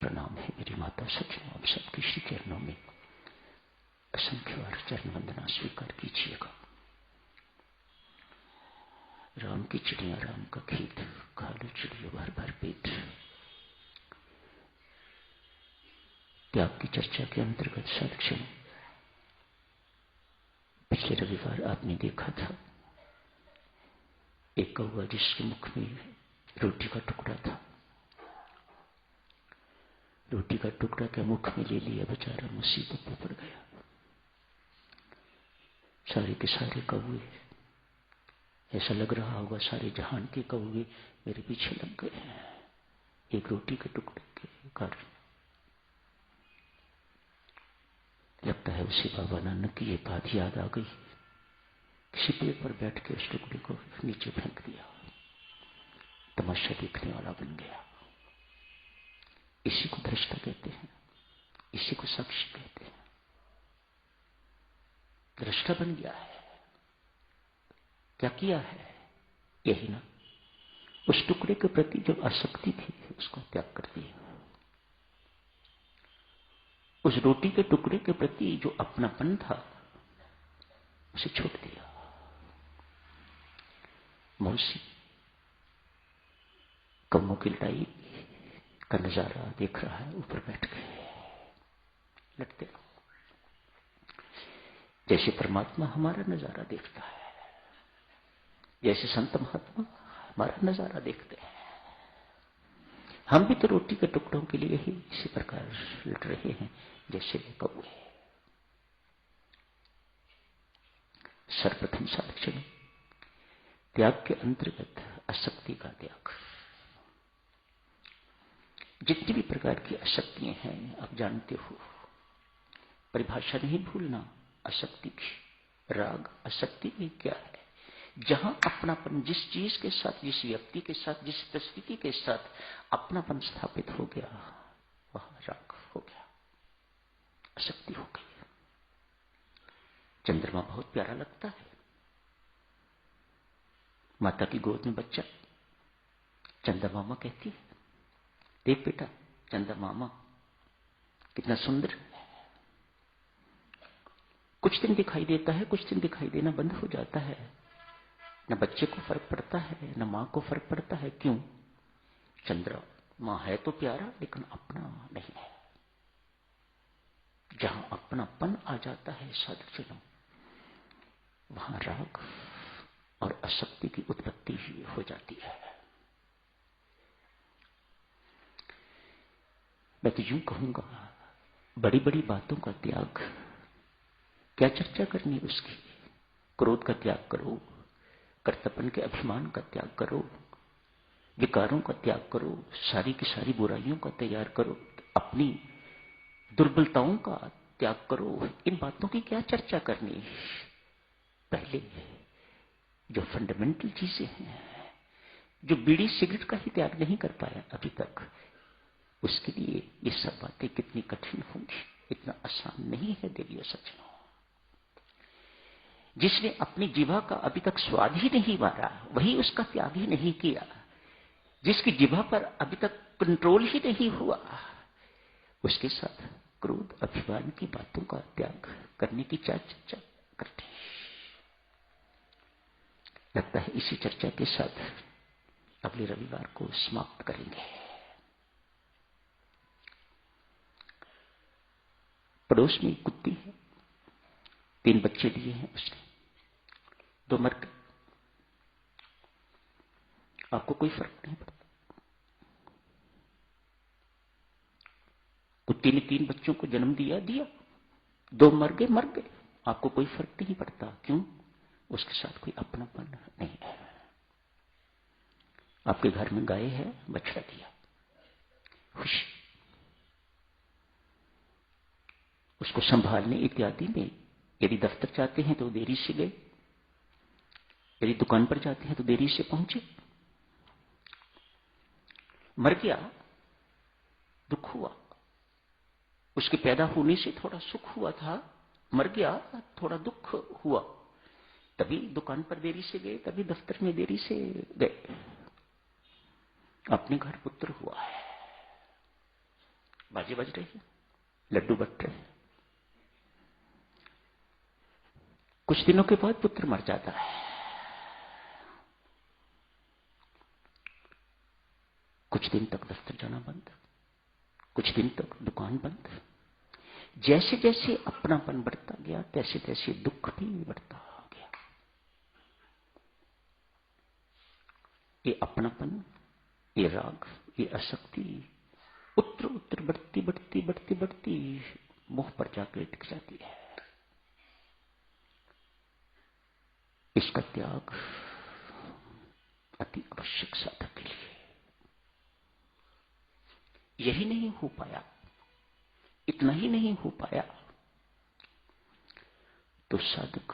प्रणाम है मेरी माता सखियों, आप सबके श्री चरणों में असंख्य बार चरण वंदना स्वीकार कीजिएगा। राम की चिड़िया राम का खेत, खा लो चिड़िया भर भर पेट। त्याग की चर्चा के अंतर्गत साक्षण पिछले रविवार आपने देखा था एक कौवा जिसके मुख में रोटी का टुकड़ा था, रोटी का टुकड़ा क्या मुख में ले लिया, बेचारा मुसीबत में पड़ गया। सारे के सारे कौवे, ऐसा लग रहा होगा सारे जहान के कौवे मेरे पीछे लग गए हैं एक रोटी के टुकड़े के कारण। लगता है उसे बाबा नानक की ये बात याद आ गई। किसी पेड़ पर बैठ के उस टुकड़े को नीचे फेंक दिया, तमाशा देखने वाला बन गया। इसी को दृष्टा कहते हैं, इसी को साक्षी कहते हैं। दृष्टा बन गया है। क्या किया है? यही ना, उस टुकड़े के प्रति जो आसक्ति थी उसको त्याग कर दिया। उस रोटी के टुकड़े के प्रति जो अपनापन था उसे छोड़ दिया। मौसी कौवों की लड़ाई का नजारा देख रहा है, ऊपर बैठ के लड़ते रहो। जैसे परमात्मा हमारा नजारा देखता है, जैसे संत महात्मा हमारा नजारा देखते हैं, हम भी तो रोटी के टुकड़ों के लिए ही इसी प्रकार लड़ रहे हैं जैसे वे कौवे। सर्वप्रथम साक्षण त्याग के अंतर्गत आसक्ति का त्याग। जितनी भी प्रकार की आसक्तियां हैं आप जानते हो, परिभाषा नहीं भूलना आसक्ति की। राग आसक्ति भी क्या है? जहां अपनापन, जिस चीज के साथ, जिस व्यक्ति के साथ, जिस परिस्थिति के साथ अपनापन स्थापित हो गया वहां राग हो गया, आसक्ति हो गई। चंद्रमा बहुत प्यारा लगता है, माता की गोद में बच्चा चंदा मामा कहती है, देख बेटा चंदा मामा कितना सुंदर है। कुछ दिन दिखाई देता है, कुछ दिन दिखाई देना बंद हो जाता है। न बच्चे को फर्क पड़ता है, न मां को फर्क पड़ता है। क्यों? चंद्रमा है तो प्यारा लेकिन अपना नहीं है। जहां अपनापन आ जाता है साधुजनों, वहां राग और आसक्ति की उत्पत्ति ही हो जाती है। मैं तो यूं कहूंगा, बड़ी बड़ी बातों का त्याग, क्या चर्चा करनी उसकी। क्रोध का त्याग करो, कर्तव्य के अभिमान का त्याग करो, विकारों का त्याग करो, सारी की सारी बुराइयों का त्याग करो, अपनी दुर्बलताओं का त्याग करो। इन बातों की क्या चर्चा करनी। पहले जो फंडामेंटल चीजें हैं, जो बीड़ी सिगरेट का ही त्याग नहीं कर पाया अभी तक, उसके लिए ये सब बातें कितनी कठिन होंगी। इतना आसान नहीं है देवियों सज्जनों। जिसने अपनी जीवा का अभी तक स्वाद ही नहीं मारा, वही उसका त्याग ही नहीं किया। जिसकी जीवा पर अभी तक कंट्रोल ही नहीं हुआ, उसके साथ क्रोध अभिमान की बातों का त्याग करने की चर्चा करते हैं। लगता है इसी चर्चा के साथ अगले रविवार को समाप्त करेंगे। पड़ोस में एक कुत्ती है, 3 बच्चे दिए हैं उसने, 2 मर गए। आपको कोई फर्क नहीं पड़ता। कुत्ती ने 3 बच्चों को जन्म दिया, 2 मर गए, आपको कोई फर्क नहीं पड़ता। क्यों? उसके साथ कोई अपनापन नहीं है। आपके घर में गाय है, बछड़ा दिया, खुशी। उसको संभालने इत्यादि में यदि दफ्तर जाते हैं तो देरी से गए, यदि दुकान पर जाते हैं तो देरी से पहुंचे। मर गया, दुख हुआ। उसके पैदा होने से थोड़ा सुख हुआ था, मर गया, थोड़ा दुख हुआ। तभी दुकान पर देरी से गए, तभी दफ्तर में देरी से गए। अपने घर पुत्र हुआ है। बाजे बज रहे हैं, लड्डू बट रहे हैं। कुछ दिनों के बाद पुत्र मर जाता है, कुछ दिन तक दफ्तर जाना बंद, कुछ दिन तक दुकान बंद। जैसे जैसे अपनापन बढ़ता गया, तैसे तैसे दुख भी बढ़ता गया। ये अपनापन, ये राग, ये आसक्ति उत्तर उत्तर बढ़ती बढ़ती बढ़ती बढ़ती मुंह पर जाकर टिक जाती है। इसका त्याग अति आवश्यक साधक के लिए। यही नहीं हो पाया, इतना ही नहीं हो पाया तो साधक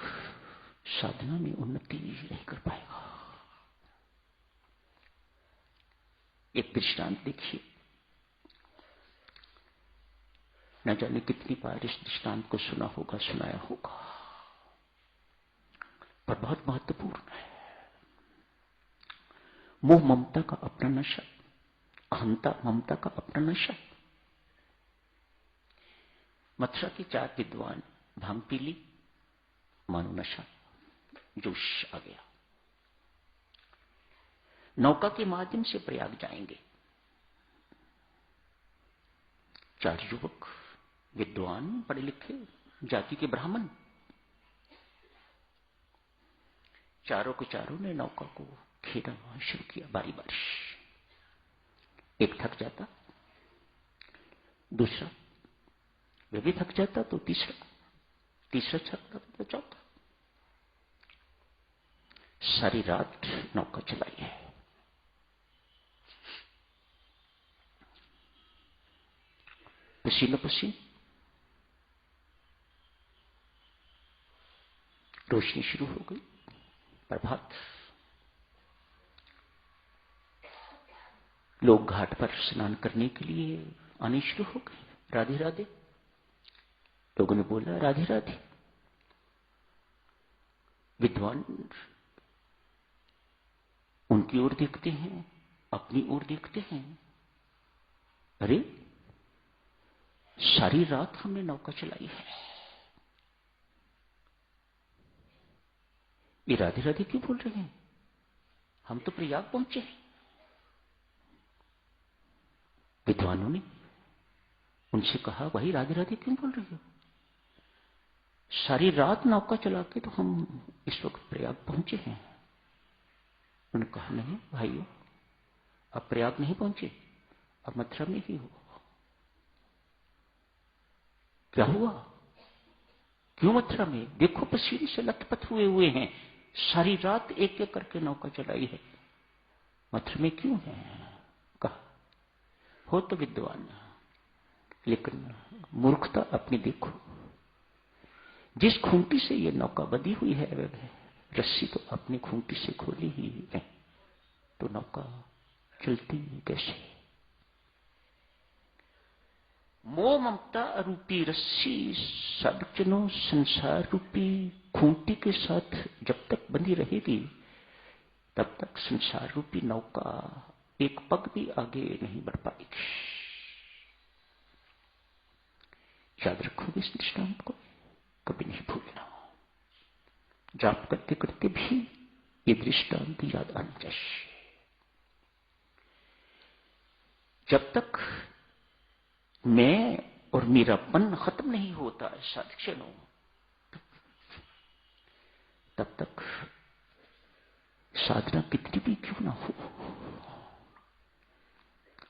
साधना में उन्नति नहीं कर पाएगा। एक दृष्टांत देखिए, न जाने कितनी बार इस दृष्टांत को सुना होगा, सुनाया होगा, पर बहुत महत्वपूर्ण है। मोह ममता का अपना नशा, अहंता ममता का अपना नशा। मथुरा के 4 विद्वान भांग पी ली, मानो नशा, जोश आ गया। नौका के माध्यम से प्रयाग जाएंगे। 4 युवक विद्वान, पढ़े लिखे, जाति के ब्राह्मण, चारों के चारों ने नौका को खेलना शुरू किया बारी बारी। एक थक जाता, दूसरा, वे भी थक जाता तो तीसरा, तीसरा थकता तो चौथा। सारी रात नौका चलाई है। पसीनो पसीन, रोशनी शुरू हो गई, प्रभात। लोग घाट पर स्नान करने के लिए आने शुरू हो गए। राधे राधे, लोगों ने बोला राधे राधे। विद्वान उनकी ओर देखते हैं, अपनी ओर देखते हैं। अरे, सारी रात हमने नौका चलाई है, ये राधे राधे क्यों बोल रहे हैं? हम तो प्रयाग पहुंचे। विद्वानों ने उनसे कहा, वही राधे राधे क्यों बोल रहे हो? सारी रात नौका चला के तो हम इस वक्त प्रयाग पहुंचे हैं। उन्होंने कहा, नहीं भाइयों, अब प्रयाग नहीं पहुंचे, अब मथुरा में ही हो। क्या हुआ? क्यों मथुरा में? देखो पसीने से लथपथ हुए हुए हैं, सारी रात एक एक करके नौका चलाई है, मथुरा में क्यों है? कहा, हो तो विद्वान, लेकिन मूर्खता अपनी देखो। जिस खूंटी से ये नौका बंधी हुई है, रस्सी तो अपनी खूंटी से खोली ही है, तो नौका चलती कैसे? मोह ममता रूपी रस्सी साधुजनों संसार रूपी खूंटी के साथ जब तक बंधी रहेगी, तब तक संसार रूपी नौका एक पग भी आगे नहीं बढ़ पाएगी। याद रखोगे इस दृष्टांत को, कभी नहीं भूलना। जाप करते करते भी ये दृष्टांत याद आना चाहिए। जब तक मैं और मेरापन खत्म नहीं होता साधुजनों, तब तक साधना कितनी भी क्यों ना हो,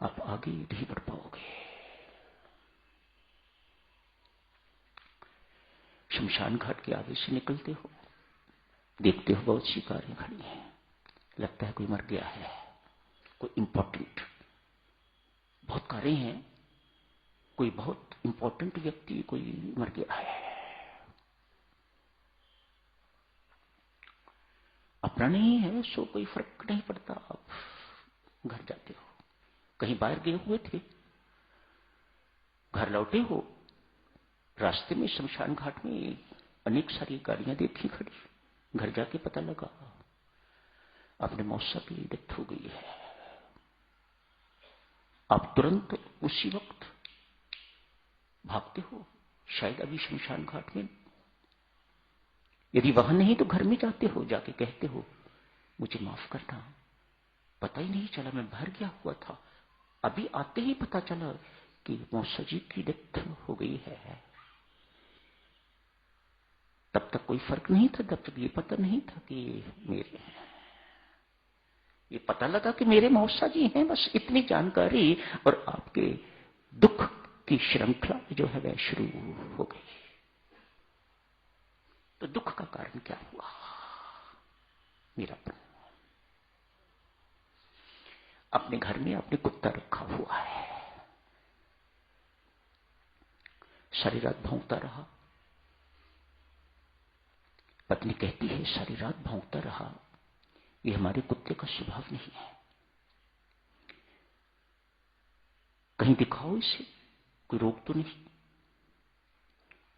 आप आगे नहीं बढ़ पाओगे। शमशान घाट के आगे से निकलते हो, देखते हो बहुत सी कारें खड़ी हैं, लगता है कोई मर गया है, कोई इंपॉर्टेंट, बहुत कारें हैं, कोई बहुत इंपॉर्टेंट व्यक्ति कोई मर गया है। अपना नहीं है सो कोई फर्क नहीं पड़ता, आप घर जाते हो। कहीं बाहर गए हुए थे, घर लौटे हो, रास्ते में शमशान घाट में अनेक सारी गाड़ियां देखी खड़ी, घर जाके पता लगा अपने मौसा की डेथ हो गई है। आप तुरंत उसी वक्त भागते हो, शायद अभी शमशान घाट में, यदि वहां नहीं तो घर में जाते हो, जाके कहते हो मुझे माफ करना, पता ही नहीं चला, मैं बाहर गया हुआ था, अभी आते ही पता चला कि मौसा जी की डेथ हो गई है। तब तक कोई फर्क नहीं था, तब तक ये पता नहीं था कि मेरे हैं, ये पता लगा कि मेरे मौसा जी हैं, बस इतनी जानकारी, और आपके दुख की श्रृंखला जो है वह शुरू हो गई। तो दुख का कारण क्या हुआ? मेरापन। अपने घर में आपने कुत्ता रखा हुआ है, सारी रात भौंकता रहा, पत्नी कहती है सारी रात भौंकता रहा, ये हमारे कुत्ते का स्वभाव नहीं है, कहीं दिखाओ इसे, कोई रोग तो नहीं।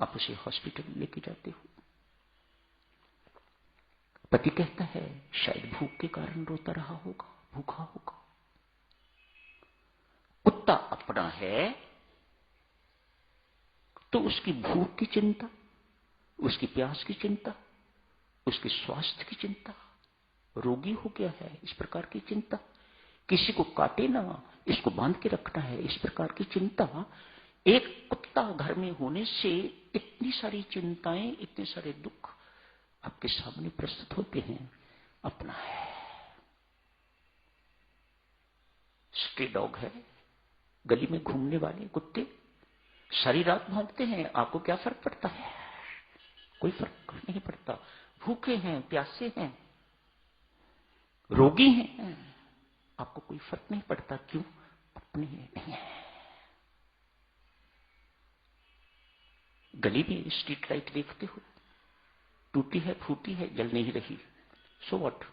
आप उसे हॉस्पिटल लेके जाते हो, पति कहता है शायद भूख के कारण रोता रहा होगा, भूखा होगा। कुत्ता अपना है तो उसकी भूख की चिंता, उसकी प्यास की चिंता, उसके स्वास्थ्य की चिंता, रोगी हो गया है इस प्रकार की चिंता, किसी को काटे ना, इसको बांध के रखना है इस प्रकार की चिंता। एक कुत्ता घर में होने से इतनी सारी चिंताएं, इतने सारे दुख आपके सामने प्रस्तुत होते हैं। अपना है, स्ट्रे डॉग है, गली में घूमने वाले कुत्ते सारी रात भौंकते हैं, आपको क्या फर्क पड़ता है? कोई फर्क नहीं पड़ता। भूखे हैं, प्यासे हैं, रोगी हैं, आपको कोई फर्क नहीं पड़ता। क्यों? अपने नहीं है। गली में स्ट्रीट लाइट देखते हो, टूटी है, फूटी है, जल नहीं रही, सो व्हाट।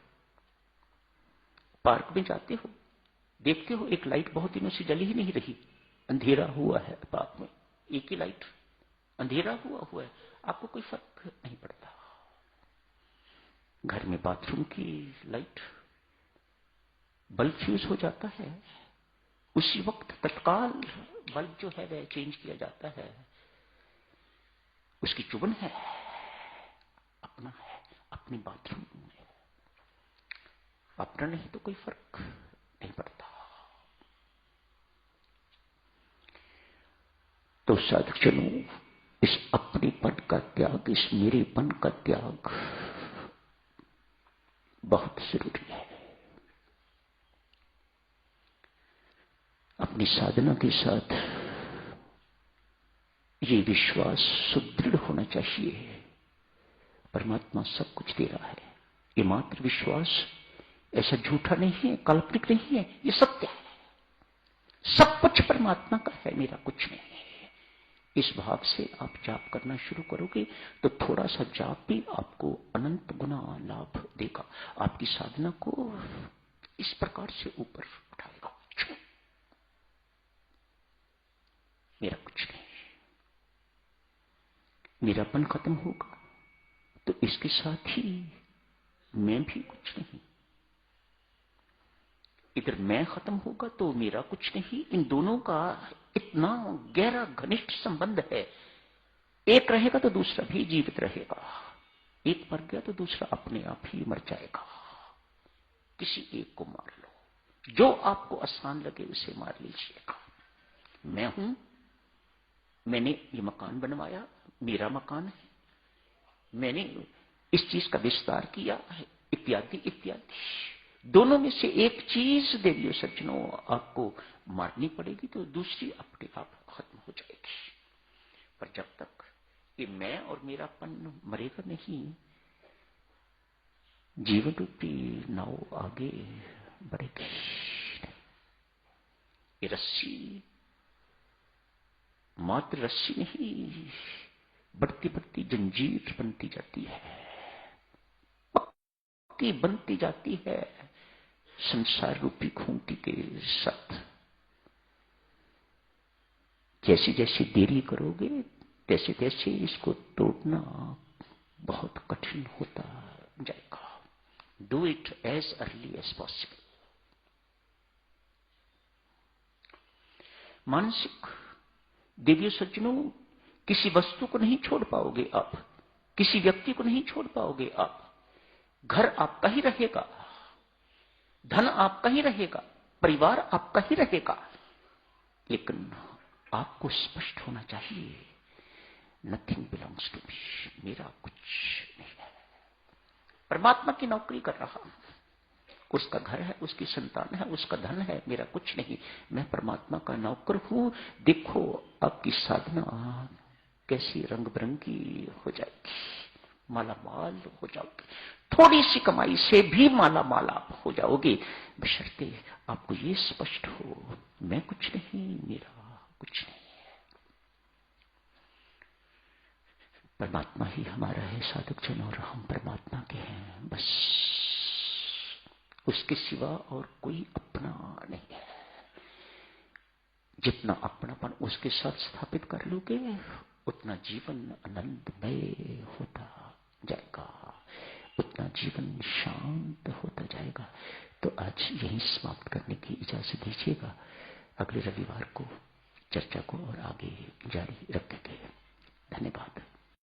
पार्क में जाते हो, देखते हो एक लाइट बहुत दिनों से जल ही नहीं रही, अंधेरा हुआ है पार्क में, एक ही लाइट, अंधेरा हुआ है, आपको कोई फर्क नहीं पड़ता। घर में बाथरूम की लाइट, बल्ब फ्यूज हो जाता है, उसी वक्त तत्काल बल्ब जो है वह चेंज किया जाता है, उसकी चुभन है, अपना है, अपनी बाथरूम में, अपना नहीं तो कोई फर्क नहीं पड़ता। तो साधुजनों, इस अपनेपन का त्याग, इस मेरेपन का त्याग बहुत जरूरी है। अपनी साधना के साथ ये विश्वास सुदृढ़ होना चाहिए, परमात्मा सब कुछ दे रहा है। ये मात्र विश्वास ऐसा झूठा नहीं है, काल्पनिक नहीं है, ये सत्य है। सब कुछ परमात्मा का है, मेरा कुछ नहीं है। इस भाव से आप जाप करना शुरू करोगे तो थोड़ा सा जाप भी आपको अनंत गुना लाभ देगा, आपकी साधना को इस प्रकार से ऊपर उठाएगा। मेरा कुछ नहीं, मेरापन खत्म होगा तो इसके साथ ही मैं भी कुछ नहीं, इधर मैं खत्म होगा तो मेरा कुछ नहीं। इन दोनों का इतना गहरा घनिष्ठ संबंध है, एक रहेगा तो दूसरा भी जीवित रहेगा, एक मर गया तो दूसरा अपने आप ही मर जाएगा। किसी एक को मार लो, जो आपको आसान लगे उसे मार लीजिएगा। मैं हूं, मैंने ये मकान बनवाया, मेरा मकान है, मैंने इस चीज का विस्तार किया है, इत्यादि इत्यादि। दोनों में से एक चीज देवियों सज्जनों आपको मारनी पड़ेगी तो दूसरी अपने आप खत्म हो जाएगी। पर जब तक ये मैं और मेरापन मरेगा नहीं, जीवन रूपी नाव आगे बढ़ेगी। ये रस्सी मात्र रस्सी नहीं, बढ़ती बढ़ती जंजीर बनती जाती है, पक्की बनती जाती है संसार रूपी खूंटी के साथ। जैसे जैसे देरी करोगे तैसे तैसे इसको तोड़ना बहुत कठिन होता जाएगा। Do it as early as possible. मानसिक देवियों सज्जनों, किसी वस्तु को नहीं छोड़ पाओगे आप, किसी व्यक्ति को नहीं छोड़ पाओगे आप। घर आपका ही रहेगा, धन आपका ही रहेगा, परिवार आपका ही रहेगा, लेकिन आपको स्पष्ट होना चाहिए, नथिंग बिलोंग्स टू मी, मेरा कुछ नहीं है। परमात्मा की नौकरी कर रहा हूं, उसका घर है, उसकी संतान है, उसका धन है, मेरा कुछ नहीं, मैं परमात्मा का नौकर हूं। देखो आपकी साधना कैसी रंग बिरंगी हो जाएगी, माला माल हो जाओगे, थोड़ी सी कमाई से भी माला माल आप हो जाओगे, बशर्ते आपको ये स्पष्ट हो, मैं कुछ नहीं, मेरा कुछ नहीं, परमात्मा ही हमारा है साधक जन, और हम परमात्मा के हैं, बस उसके सिवा और कोई अपना नहीं है। जितना अपनापन उसके साथ स्थापित कर लोगे, उतना जीवन आनंदमय होता जाएगा, उतना जीवन शांत होता जाएगा। तो आज यही समाप्त करने की इजाजत दीजिएगा, अगले रविवार को चर्चा को और आगे जारी रखेंगे। धन्यवाद।